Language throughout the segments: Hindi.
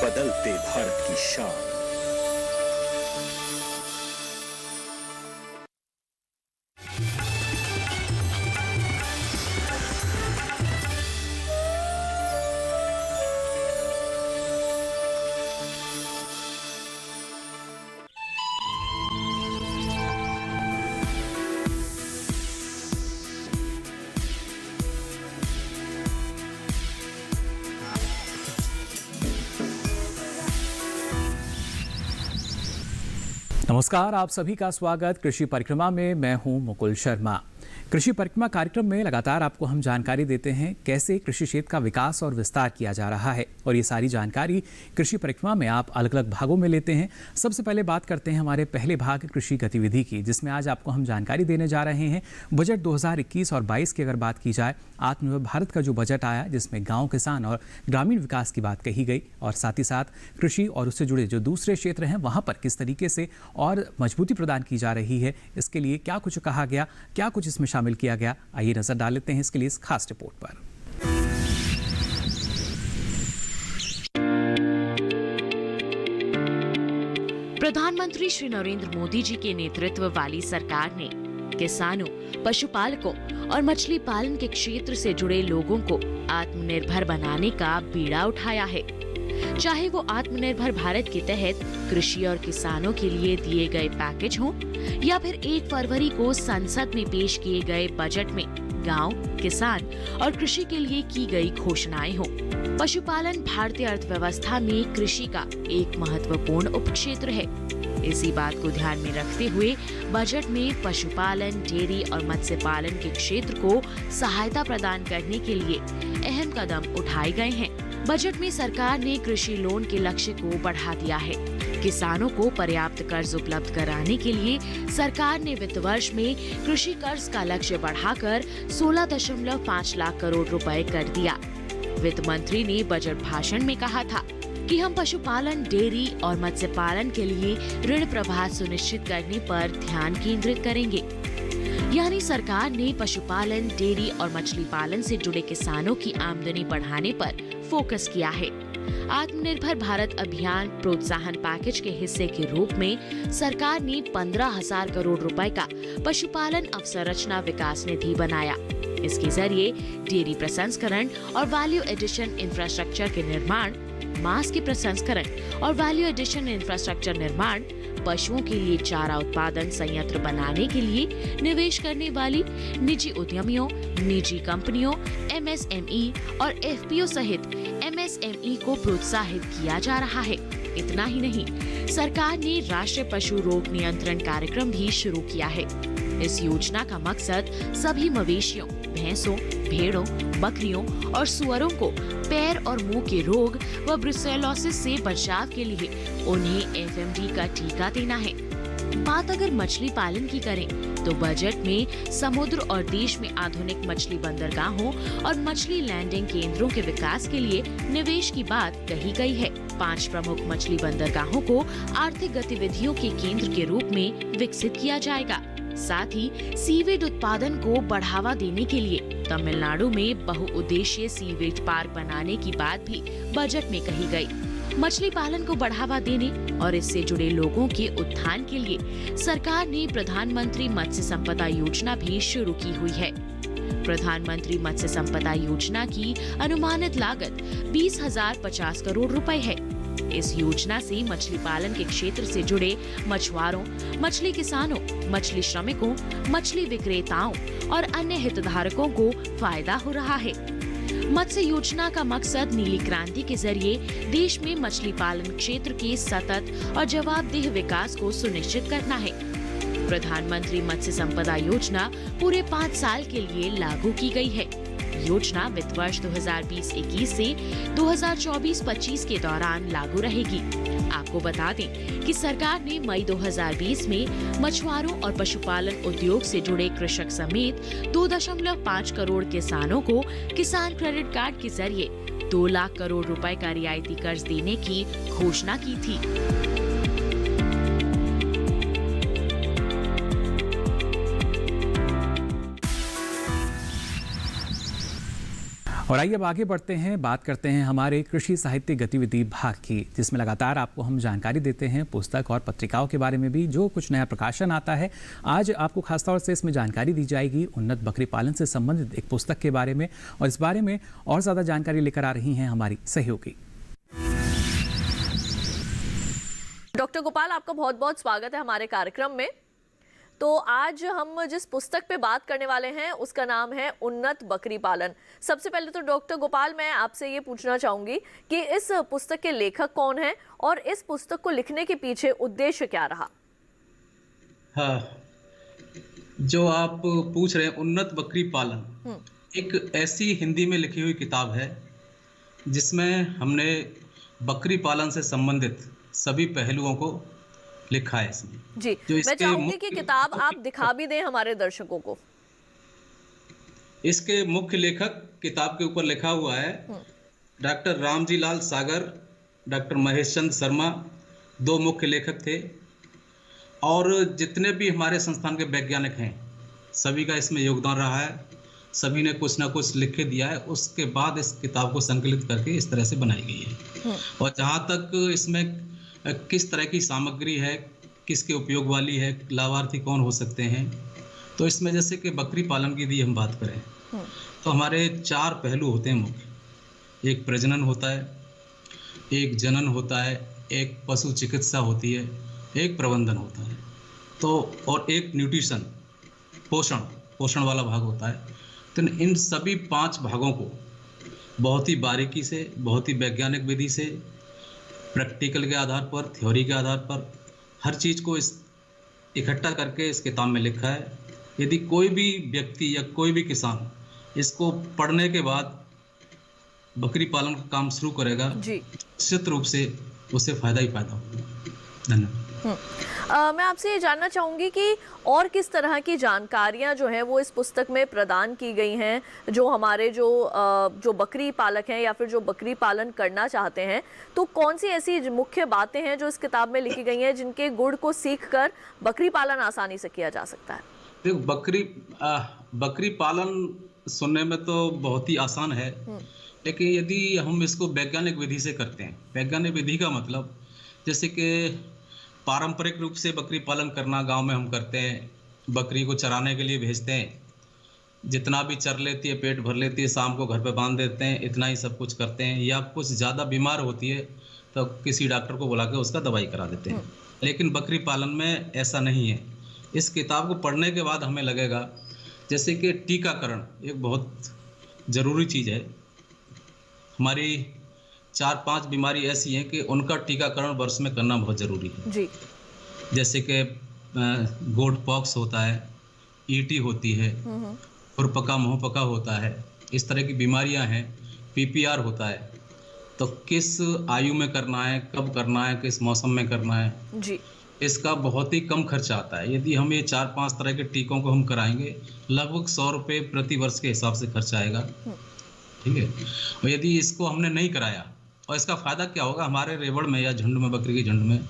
बदलते भारत की शान। नमस्कार, आप सभी का स्वागत कृषि परिक्रमा में। मैं हूं मुकुल शर्मा। कृषि परिक्रमा कार्यक्रम में लगातार आपको हम जानकारी देते हैं कैसे कृषि क्षेत्र का विकास और विस्तार किया जा रहा है, और ये सारी जानकारी कृषि परिक्रमा में आप अलग अलग भागों में लेते हैं। सबसे पहले बात करते हैं हमारे पहले भाग कृषि गतिविधि की, जिसमें आज आपको हम जानकारी देने जा रहे हैं बजट 2021 और 22 की। अगर बात की जाए आत्मनिर्भर भारत का जो बजट आया, जिसमें गाँव, किसान और ग्रामीण विकास की बात कही गई, और साथ ही साथ कृषि और उससे जुड़े जो दूसरे क्षेत्र हैं वहाँ पर किस तरीके से और मजबूती प्रदान की जा रही है, इसके लिए क्या कुछ कहा गया, क्या कुछ इसमें शामिल किया गया। आइए नजर डाल लेते हैं इसके लिए इस खास रिपोर्ट पर। प्रधानमंत्री श्री नरेंद्र मोदी जी के नेतृत्व वाली सरकार ने किसानों, पशुपालकों और मछली पालन के क्षेत्र से जुड़े लोगों को आत्मनिर्भर बनाने का बीड़ा उठाया है। चाहे वो आत्मनिर्भर भारत के तहत कृषि और किसानों के लिए दिए गए पैकेज हों, या फिर 1 फरवरी को संसद में पेश किए गए बजट में गांव, किसान और कृषि के लिए की गई घोषणाएं हों। पशुपालन भारतीय अर्थव्यवस्था में कृषि का एक महत्वपूर्ण उपक्षेत्र है। इसी बात को ध्यान में रखते हुए बजट में पशुपालन, डेयरी और मत्स्य पालन के क्षेत्र को सहायता प्रदान करने के लिए अहम कदम उठाए गए हैं। बजट में सरकार ने कृषि लोन के लक्ष्य को बढ़ा दिया है। किसानों को पर्याप्त कर्ज उपलब्ध कराने के लिए सरकार ने वित्त वर्ष में कृषि कर्ज का लक्ष्य बढ़ाकर 16.5 लाख करोड़ रुपए कर दिया। वित्त मंत्री ने बजट भाषण में कहा था कि हम पशुपालन, डेयरी और मत्स्य पालन के लिए ऋण प्रवाह सुनिश्चित करने पर ध्यान केंद्रित करेंगे। यानी सरकार ने पशुपालन, डेयरी और मछली पालन से जुड़े किसानों की आमदनी बढ़ाने पर फोकस किया है। आत्मनिर्भर भारत अभियान प्रोत्साहन पैकेज के हिस्से के रूप में सरकार ने 15,000 करोड़ रुपए का पशुपालन अवसंरचना विकास निधि बनाया। इसके जरिए डेयरी प्रसंस्करण और वैल्यू एडिशन इंफ्रास्ट्रक्चर के निर्माण, मांस के प्रसंस्करण और वैल्यू एडिशन इंफ्रास्ट्रक्चर निर्माण, पशुओं के लिए चारा उत्पादन संयंत्र बनाने के लिए निवेश करने वाली निजी उद्यमियों, निजी कंपनियों, MSME और FPO सहित MSME को प्रोत्साहित किया जा रहा है। इतना ही नहीं, सरकार ने राष्ट्रीय पशु रोग नियंत्रण कार्यक्रम भी शुरू किया है। इस योजना का मकसद सभी मवेशियों, भैंसों, भेड़ों, बकरियों और सुअरों को पैर और मुंह के रोग व ब्रुसेलोसिस से बचाव के लिए उन्हें FMD का टीका देना है। बात अगर मछली पालन की करें तो बजट में समुद्र और देश में आधुनिक मछली बंदरगाहों और मछली लैंडिंग केंद्रों के विकास के लिए निवेश की बात कही गई है। 5 प्रमुख मछली बंदरगाहों को आर्थिक गतिविधियों के केंद्र के रूप में विकसित किया जाएगा। साथ ही सीवेज उत्पादन को बढ़ावा देने के लिए तमिलनाडु में बहुउद्देशीय सीवेज पार्क बनाने की बात भी बजट में कही गई। मछली पालन को बढ़ावा देने और इससे जुड़े लोगों के उत्थान के लिए सरकार ने प्रधानमंत्री मत्स्य संपदा योजना भी शुरू की हुई है। प्रधानमंत्री मत्स्य संपदा योजना की अनुमानित लागत 20,050 करोड़ रुपए है। इस योजना से मछली पालन के क्षेत्र से जुड़े मछुआरों, मछली किसानों, मछली श्रमिकों, मछली विक्रेताओं और अन्य हितधारकों को फायदा हो रहा है। मत्स्य योजना का मकसद नीली क्रांति के जरिए देश में मछली पालन क्षेत्र के सतत और जवाबदेह विकास को सुनिश्चित करना है। प्रधानमंत्री मत्स्य संपदा योजना पूरे 5 साल के लिए लागू की गई है। योजना वित्त वर्ष 2020-21 से 2024-25 के दौरान लागू रहेगी। आपको बता दें कि सरकार ने मई 2020 में मछुआरों और पशुपालन उद्योग से जुड़े कृषक समेत 2.5 करोड़ किसानों को किसान क्रेडिट कार्ड के जरिए 2 लाख करोड़ रुपए का रियायती कर्ज देने की घोषणा की थी। और आइए अब आगे बढ़ते हैं, बात करते हैं हमारे कृषि साहित्य गतिविधि भाग की, जिसमें लगातार आपको हम जानकारी देते हैं पुस्तक और पत्रिकाओं के बारे में भी जो कुछ नया प्रकाशन आता है। आज आपको खासतौर से इसमें जानकारी दी जाएगी उन्नत बकरी पालन से संबंधित एक पुस्तक के बारे में, और इस बारे में और ज़्यादा जानकारी लेकर आ रही हैं हमारी सहयोगी। डॉक्टर गोपाल, आपका बहुत बहुत स्वागत है हमारे कार्यक्रम में। तो आज हम जिस पुस्तक पे बात करने वाले हैं उसका नाम है उन्नत बकरी पालन। सबसे पहले तो डॉक्टर गोपाल, मैं आपसे ये पूछना चाहूंगी कि इस पुस्तक के लेखक कौन हैं और इस पुस्तक को लिखने के पीछे उद्देश्य क्या रहा? हाँ, जो आप पूछ रहे हैं उन्नत बकरी पालन एक ऐसी हिंदी में लिखी हुई किताब है जिसमें हमने बकरी पालन से संबंधित सभी पहलुओं को लिखा है इसमें। जी, मैं चाहूंगी कि किताब आप दिखा भी दें हमारे दर्शकों को। इसके मुख्य लेखक किताब के ऊपर लिखा हुआ है डॉक्टर रामजी लाल सागर, डॉक्टर महेश चंद्र शर्मा, दो मुख्य लेखक थे। और जितने भी हमारे संस्थान के वैज्ञानिक हैं सभी का इसमें योगदान रहा है, सभी ने कुछ ना कुछ लिख के दिया है। उसके बाद इस किताब को संकलित करके इस तरह से बनाई गई है। और जहाँ तक इसमें किस तरह की सामग्री है, किसके उपयोग वाली है, लाभार्थी कौन हो सकते हैं, तो इसमें जैसे कि बकरी पालन की यदि हम बात करें तो हमारे 4 पहलू होते हैं मुख्य। एक प्रजनन होता है, एक जनन होता है, एक पशु चिकित्सा होती है, एक प्रबंधन होता है, तो और एक न्यूट्रिशन पोषण वाला भाग होता है। तो इन सभी 5 भागों को बहुत ही बारीकी से, बहुत ही वैज्ञानिक विधि से, प्रैक्टिकल के आधार पर, थ्योरी के आधार पर हर चीज़ को इस इकट्ठा करके इस किताब में लिखा है। यदि कोई भी व्यक्ति या कोई भी किसान इसको पढ़ने के बाद बकरी पालन का काम शुरू करेगा, निश्चित रूप से उससे फ़ायदा ही फ़ायदा होगा। धन्यवाद। मैं आपसे ये जानना चाहूँगी कि और किस तरह की जानकारियाँ जो हैं वो इस पुस्तक में प्रदान की गई हैं, जो हमारे जो बकरी पालक हैं या फिर जो बकरी पालन करना चाहते हैं, तो कौन सी ऐसी मुख्य बातें हैं जो इस किताब में लिखी गई हैं जिनके गुण को सीखकर बकरी पालन आसानी से किया जा सकता है? देखो, बकरी पालन सुनने में तो बहुत ही आसान है, लेकिन यदि हम इसको वैज्ञानिक विधि से करते हैं, वैज्ञानिक विधि का मतलब जैसे कि पारंपरिक रूप से बकरी पालन करना गांव में हम करते हैं, बकरी को चराने के लिए भेजते हैं, जितना भी चर लेती है, पेट भर लेती है, शाम को घर पे बांध देते हैं, इतना ही सब कुछ करते हैं। या कुछ ज़्यादा बीमार होती है तो किसी डॉक्टर को बुला के उसका दवाई करा देते हैं। लेकिन बकरी पालन में ऐसा नहीं है। इस किताब को पढ़ने के बाद हमें लगेगा जैसे कि टीकाकरण एक बहुत ज़रूरी चीज़ है। हमारी 4-5 बीमारी ऐसी हैं कि उनका टीकाकरण वर्ष में करना बहुत ज़रूरी है जी। जैसे कि गोट पॉक्स होता है, ईटी होती है, खुरपका मुंहपका होता है, इस तरह की बीमारियां हैं। पीपीआर होता है, तो किस आयु में करना है, कब करना है, किस मौसम में करना है जी, इसका बहुत ही कम खर्चा आता है। यदि हम ये 4-5 तरह के टीकों को हम कराएंगे, लगभग 100 रुपये प्रति वर्ष के हिसाब से खर्चा आएगा। ठीक है। और यदि इसको हमने नहीं कराया, और इसका फ़ायदा क्या होगा, हमारे रेवड़ में या झुंड में, बकरी के झुंड में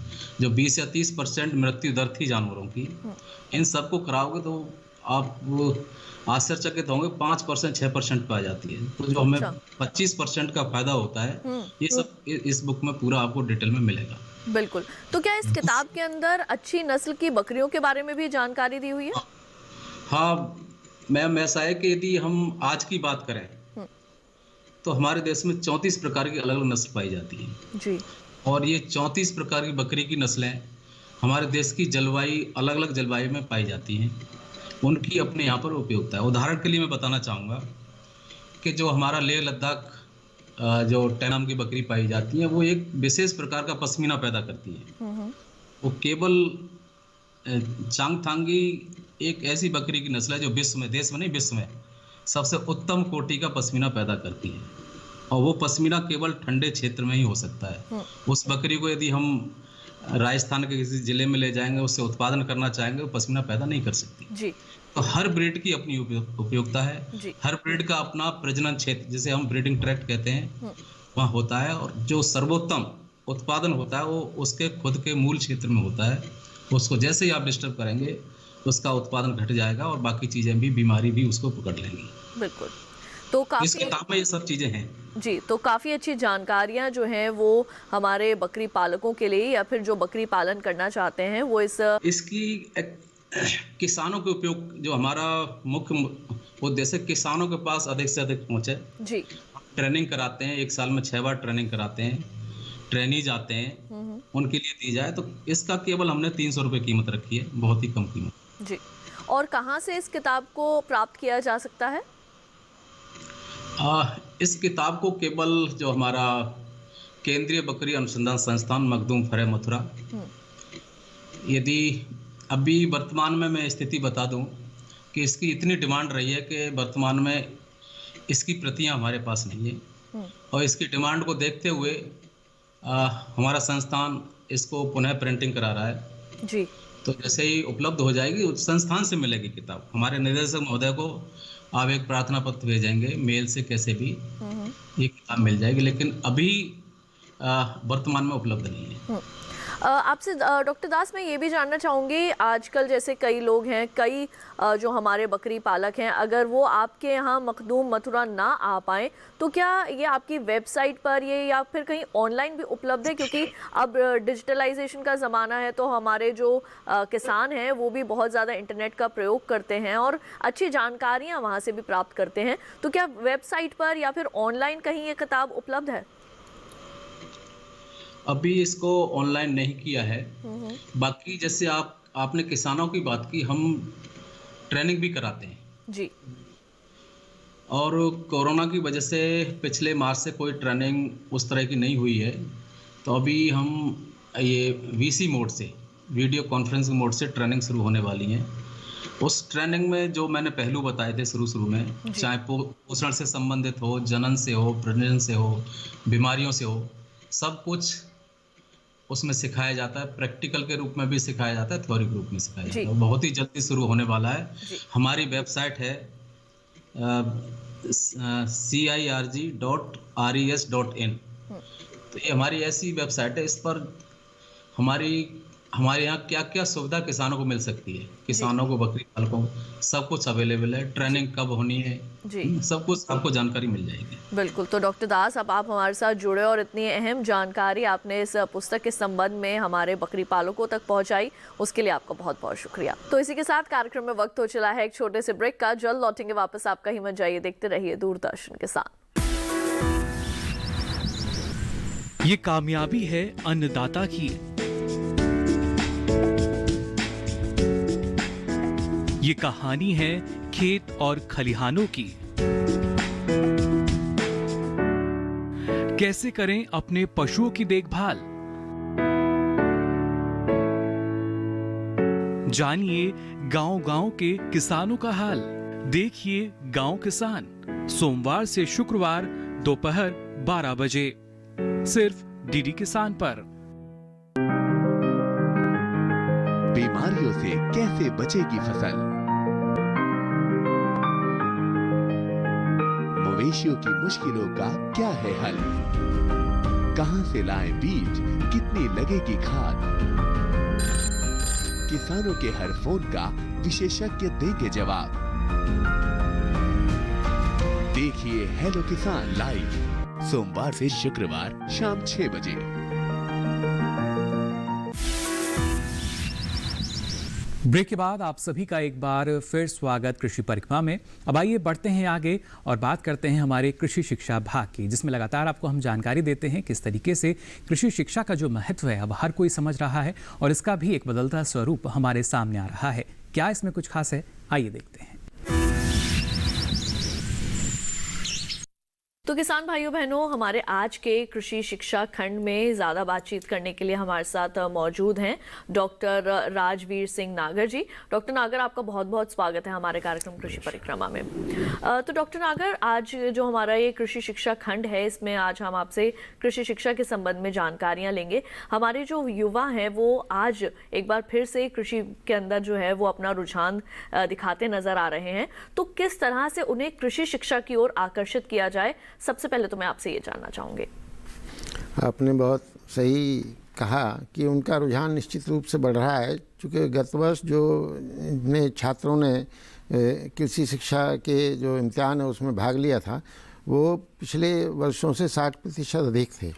जो 20 या 30% मृत्यु दर थी जानवरों की, इन सबको कराओगे तो आप आश्चर्यचकित होंगे, 5% 6% पे आ जाती है। तो जो हमें 25% का फायदा होता है, ये सब इस बुक में पूरा आपको डिटेल में मिलेगा। बिल्कुल। तो क्या इस किताब के अंदर अच्छी नस्ल की बकरियों के बारे में भी जानकारी दी हुई है? हाँ मैम, ऐसा है कि यदि हम आज की बात करें तो हमारे देश में 34 प्रकार की अलग अलग नस्ल पाई जाती हैं जी। और ये 34 प्रकार की बकरी की नस्लें हमारे देश की जलवायु, अलग अलग जलवायु में पाई जाती हैं। उनकी अपने यहाँ पर उपयोगिता है। उदाहरण के लिए मैं बताना चाहूँगा कि जो हमारा लेह लद्दाख जो टैनाम की बकरी पाई जाती है, वो एक विशेष प्रकार का पश्मीना पैदा करती है। वो केवल चांगथांगी एक ऐसी बकरी की नस्ल है जो विश्व में, देश में नहीं विश्व में सबसे उत्तम कोटि का पश्मीना पैदा करती है। और वो पश्मीना केवल ठंडे क्षेत्र में ही हो सकता है। उस बकरी को यदि हम राजस्थान के किसी जिले में ले जाएंगे, उससे उत्पादन करना चाहेंगे, वो पश्मीना पैदा नहीं कर सकती जी। तो हर ब्रीड की अपनी उपयोगिता है, हर ब्रीड का अपना प्रजनन क्षेत्र, जिसे हम ब्रीडिंग ट्रैक्ट कहते हैं, वहाँ होता है। और जो सर्वोत्तम उत्पादन होता है वो उसके खुद के मूल क्षेत्र में होता है। उसको जैसे ही आप डिस्टर्ब करेंगे उसका उत्पादन घट जाएगा और बाकी चीज़ें भी, बीमारी भी उसको पकड़ लेंगी। बिल्कुल। तो इस काफी किताब में ये सब चीजें हैं। जी, तो काफ़ी अच्छी जानकारियाँ जो हैं वो हमारे बकरी पालकों के लिए या फिर जो बकरी पालन करना चाहते हैं वो इसकी किसानों के उपयोग, जो हमारा मुख्य उद्देश्य किसानों के पास अधिक से अधिक पहुंचे। जी ट्रेनिंग कराते हैं, 1 साल में 6 बार ट्रेनिंग कराते हैं, ट्रेनीज आते हैं, उनके लिए दी जाए। तो इसका केवल हमने 300 रुपये कीमत रखी है, बहुत ही कम कीमत। जी। और कहाँ से इस किताब को प्राप्त किया जा सकता है? इस किताब को केवल जो हमारा केंद्रीय बकरी अनुसंधान संस्थान मखदूम फरे मथुरा, यदि अभी वर्तमान में मैं स्थिति बता दूं कि इसकी इतनी डिमांड रही है कि वर्तमान में इसकी प्रतियां हमारे पास नहीं है, और इसकी डिमांड को देखते हुए हमारा संस्थान इसको पुनः प्रिंटिंग करा रहा है। जी। तो जैसे ही उपलब्ध हो जाएगी उस संस्थान से मिलेगी किताब। हमारे निदेशक महोदय को आप एक प्रार्थना पत्र भेजेंगे मेल से, कैसे भी ये किताब मिल जाएगी, लेकिन अभी वर्तमान में उपलब्ध नहीं है। आपसे डॉक्टर दास मैं ये भी जानना चाहूँगी, आजकल जैसे कई लोग हैं, कई जो हमारे बकरी पालक हैं, अगर वो आपके यहाँ मखदूम मथुरा ना आ पाएँ तो क्या ये आपकी वेबसाइट पर ये या फिर कहीं ऑनलाइन भी उपलब्ध है? क्योंकि अब डिजिटलाइजेशन का ज़माना है तो हमारे जो किसान हैं वो भी बहुत ज़्यादा इंटरनेट का प्रयोग करते हैं और अच्छी जानकारियाँ वहाँ से भी प्राप्त करते हैं। तो क्या वेबसाइट पर या फिर ऑनलाइन कहीं ये किताब उपलब्ध है? अभी इसको ऑनलाइन नहीं किया है। बाकी जैसे आपने किसानों की बात की, हम ट्रेनिंग भी कराते हैं जी। और कोरोना की वजह से पिछले मार्च से कोई ट्रेनिंग उस तरह की नहीं हुई है, तो अभी हम ये वीसी मोड से, वीडियो कॉन्फ्रेंसिंग मोड से ट्रेनिंग शुरू होने वाली है। उस ट्रेनिंग में जो मैंने पहलू बताए थे शुरू में, चाहे पोषण से संबंधित हो, जनन से हो, प्रजनन से हो, बीमारियों से हो, सब कुछ उसमें सिखाया जाता है। प्रैक्टिकल के रूप में भी सिखाया जाता है, थ्योरी के रूप में सिखाया जाता है। बहुत ही जल्दी शुरू होने वाला है। हमारी वेबसाइट है cirg.res.in। तो ये हमारी ऐसी वेबसाइट है, इस पर हमारे यहाँ क्या क्या सुविधा किसानों को मिल सकती है, किसानों को, बकरी पालकों को, सब कुछ अवेलेबल है। ट्रेनिंग कब होनी है जी, सब कुछ आपको जानकारी मिल जाएगी। बिल्कुल। तो डॉक्टर दास, अब आप हमारे साथ जुड़े और इतनी अहम जानकारी आपने इस पुस्तक के संबंध में हमारे बकरी पालकों तक पहुंचाई, उसके लिए आपका बहुत बहुत शुक्रिया। तो इसी के साथ कार्यक्रम में वक्त हो चला है एक छोटे से ब्रेक का। जल्द लौटेंगे वापस, आप कहीं मत जाइए, देखते रहिए दूरदर्शन के साथ। ये कामयाबी है अन्नदाता की, ये कहानी है खेत और खलिहानों की। कैसे करें अपने पशुओं की देखभाल, जानिए गांव-गांव के किसानों का हाल। देखिए गांव किसान, सोमवार से शुक्रवार दोपहर 12 बजे, सिर्फ डीडी किसान पर। बीमारियों से कैसे बचेगी फसल, मवेशियों की मुश्किलों का क्या है हल, कहां से लाएं बीज, कितनी लगेगी खाद, किसानों के हर फोन का विशेषज्ञ देंगे जवाब। देखिए हेलो किसान लाइव, सोमवार से शुक्रवार शाम 6 बजे। ब्रेक के बाद आप सभी का एक बार फिर स्वागत कृषि परिक्रमा में। अब आइए बढ़ते हैं आगे और बात करते हैं हमारे कृषि शिक्षा भाग की, जिसमें लगातार आपको हम जानकारी देते हैं किस तरीके से कृषि शिक्षा का जो महत्व है अब हर कोई समझ रहा है और इसका भी एक बदलता स्वरूप हमारे सामने आ रहा है। क्या इसमें कुछ खास है, आइए देखते हैं। तो किसान भाइयों बहनों, हमारे आज के कृषि शिक्षा खंड में ज़्यादा बातचीत करने के लिए हमारे साथ मौजूद हैं डॉक्टर राजवीर सिंह नागर जी। डॉक्टर नागर, आपका बहुत बहुत स्वागत है हमारे कार्यक्रम कृषि परिक्रमा में। तो डॉक्टर नागर, आज जो हमारा ये कृषि शिक्षा खंड है, इसमें आज हम आपसे कृषि शिक्षा के संबंध में जानकारियाँ लेंगे। हमारे जो युवा हैं वो आज एक बार फिर से कृषि के अंदर जो है वो अपना रुझान दिखाते नज़र आ रहे हैं। तो किस तरह से उन्हें कृषि शिक्षा की ओर आकर्षित किया जाए, सबसे पहले तो मैं आपसे ये जानना चाहूँगी। आपने बहुत सही कहा कि उनका रुझान निश्चित रूप से बढ़ रहा है, क्योंकि गत वर्ष जो छात्रों ने कृषि शिक्षा के जो इम्तिहान है उसमें भाग लिया था, वो पिछले वर्षों से 60% अधिक थे।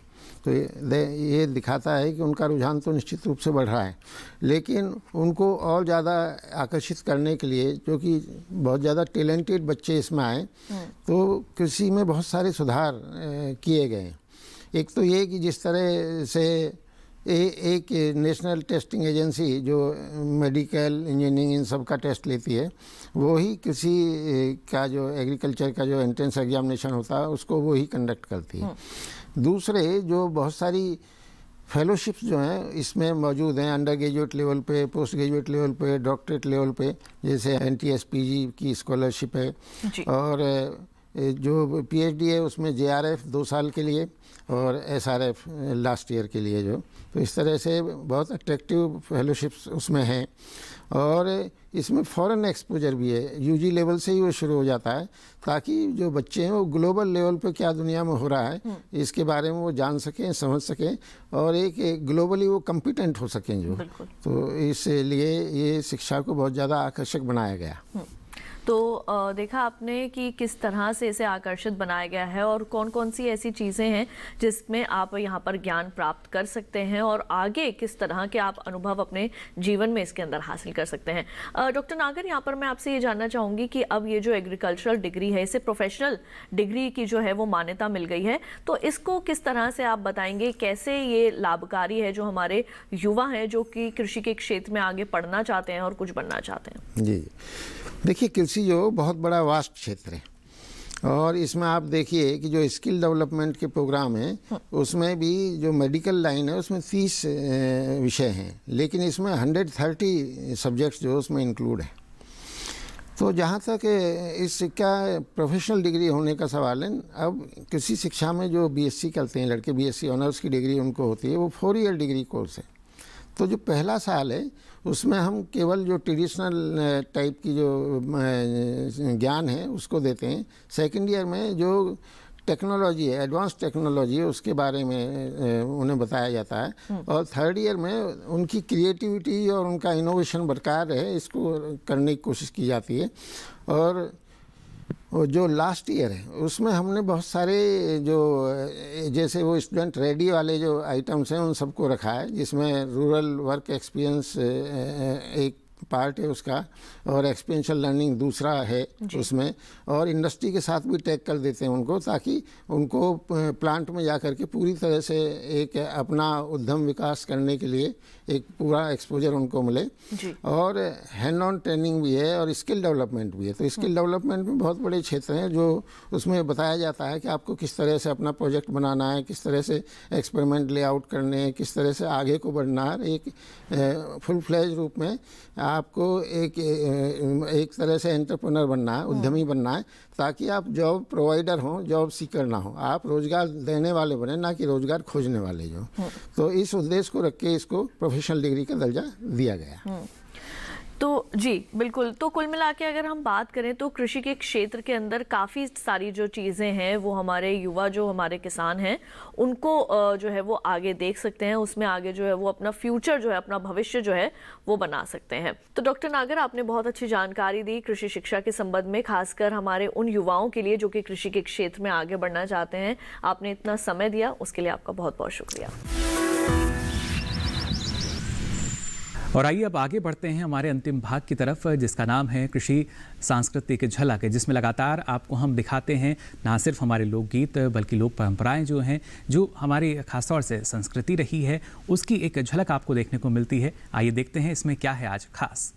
तो ये दिखाता है कि उनका रुझान तो निश्चित रूप से बढ़ रहा है, लेकिन उनको और ज़्यादा आकर्षित करने के लिए, जो कि बहुत ज़्यादा टैलेंटेड बच्चे इसमें आए, तो कृषि में बहुत सारे सुधार किए गए। एक तो ये कि जिस तरह से एक नेशनल टेस्टिंग एजेंसी जो मेडिकल, इंजीनियरिंग इन सब का टेस्ट लेती है, वो ही कृषि का जो एग्रीकल्चर का जो एंट्रेंस एग्जामिनेशन होता है उसको वो ही कंडक्ट करती है। दूसरे जो बहुत सारी फेलोशिप्स जो हैं इसमें मौजूद हैं, अंडर ग्रेजुएट लेवल पे, पोस्ट ग्रेजुएट लेवल पे, डॉक्टरेट लेवल पे, जैसे NTSPG की स्कॉलरशिप है, और जो PhD है उसमें JRF 2 साल के लिए और SRF लास्ट ईयर के लिए जो, तो इस तरह से बहुत अट्रैक्टिव फेलोशिप्स उसमें हैं। और इसमें फॉरेन एक्सपोजर भी है, UG लेवल से ही वो शुरू हो जाता है, ताकि जो बच्चे हैं वो ग्लोबल लेवल पे क्या दुनिया में हो रहा है इसके बारे में वो जान सकें, समझ सकें, और एक ग्लोबली वो कॉम्पिटेंट हो सकें जो। तो इसलिए ये शिक्षा को बहुत ज़्यादा आकर्षक बनाया गया। तो देखा आपने कि किस तरह से इसे आकर्षित बनाया गया है और कौन कौन सी ऐसी चीज़ें हैं जिसमें आप यहाँ पर ज्ञान प्राप्त कर सकते हैं और आगे किस तरह के आप अनुभव अपने जीवन में इसके अंदर हासिल कर सकते हैं। डॉक्टर नागर, यहाँ पर मैं आपसे ये जानना चाहूँगी कि अब ये जो एग्रीकल्चरल डिग्री है, इसे प्रोफेशनल डिग्री की जो है वो मान्यता मिल गई है, तो इसको किस तरह से आप बताएंगे, कैसे ये लाभकारी है जो हमारे युवा हैं जो कि कृषि के क्षेत्र में आगे पढ़ना चाहते हैं और कुछ बनना चाहते हैं? जी, देखिए, कृषि जो बहुत बड़ा वास्ट क्षेत्र है, और इसमें आप देखिए कि जो स्किल डेवलपमेंट के प्रोग्राम हैं उसमें भी जो मेडिकल लाइन है उसमें 30 विषय हैं, लेकिन इसमें 130 सब्जेक्ट्स जो उसमें इंक्लूड हैं। तो जहाँ तक इसका प्रोफेशनल डिग्री होने का सवाल है, अब कृषि शिक्षा में जो BSc करते हैं लड़के, BSc ऑनर्स की डिग्री उनको होती है, वो 4 ईयर डिग्री कोर्स है। तो जो पहला साल है उसमें हम केवल जो ट्रेडिशनल टाइप की जो ज्ञान है उसको देते हैं। सेकेंड ईयर में जो टेक्नोलॉजी है, एडवांस टेक्नोलॉजी है, उसके बारे में उन्हें बताया जाता है, और थर्ड ईयर में उनकी क्रिएटिविटी और उनका इनोवेशन बरकरार है, इसको करने की कोशिश की जाती है। और जो लास्ट ईयर है उसमें हमने बहुत सारे जो जैसे वो स्टूडेंट रेडी वाले जो आइटम्स हैं उन सबको रखा है, जिसमें रूरल वर्क एक्सपीरियंस एक पार्ट है उसका, और एक्सपीरियंशियल लर्निंग दूसरा है उसमें, और इंडस्ट्री के साथ भी टैग कर देते हैं उनको, ताकि उनको प्लांट में जा कर के पूरी तरह से एक अपना उद्यम विकास करने के लिए एक पूरा एक्सपोजर उनको मिले। और हैंड ऑन ट्रेनिंग भी है और स्किल डेवलपमेंट भी है। तो स्किल डेवलपमेंट में बहुत बड़े क्षेत्र हैं जो उसमें बताया जाता है कि आपको किस तरह से अपना प्रोजेक्ट बनाना है, किस तरह से एक्सपेरिमेंट लेआउट करने हैं, किस तरह से आगे को बढ़ना है। एक फुल फ्लेज रूप में आपको एक तरह से एंटरप्रेन्योर बनना है, उद्यमी बनना है, ताकि आप जॉब प्रोवाइडर हों, जॉब सीकर ना हो, आप रोजगार देने वाले बने, ना कि रोजगार खोजने वाले जो। तो इस उद्देश्य को रख के इसको प्रोफेशनल डिग्री का दर्जा दिया गया। तो जी बिल्कुल, तो कुल मिला के अगर हम बात करें तो कृषि के क्षेत्र के अंदर काफ़ी सारी जो चीज़ें हैं वो हमारे युवा, जो हमारे किसान हैं, उनको जो है वो आगे देख सकते हैं, उसमें आगे जो है वो अपना फ्यूचर जो है, अपना भविष्य जो है वो बना सकते हैं। तो डॉक्टर नागर, आपने बहुत अच्छी जानकारी दी कृषि शिक्षा के संबंध में, खासकर हमारे उन युवाओं के लिए जो कि कृषि के क्षेत्र में आगे बढ़ना चाहते हैं। आपने इतना समय दिया, उसके लिए आपका बहुत बहुत शुक्रिया। और आइए अब आगे बढ़ते हैं हमारे अंतिम भाग की तरफ, जिसका नाम है कृषि सांस्कृतिक झलक, जिसमें लगातार आपको हम दिखाते हैं ना सिर्फ हमारे लोकगीत बल्कि लोक परंपराएं जो हैं, जो हमारी खासतौर से संस्कृति रही है, उसकी एक झलक आपको देखने को मिलती है। आइए देखते हैं इसमें क्या है आज खास।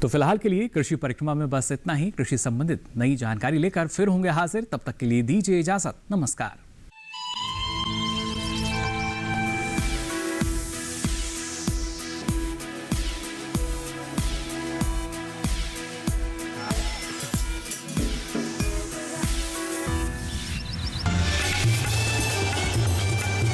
तो फिलहाल के लिए कृषि परिक्रमा में बस इतना ही। कृषि संबंधित नई जानकारी लेकर फिर होंगे हाजिर, तब तक के लिए दीजिए इजाजत। नमस्कार।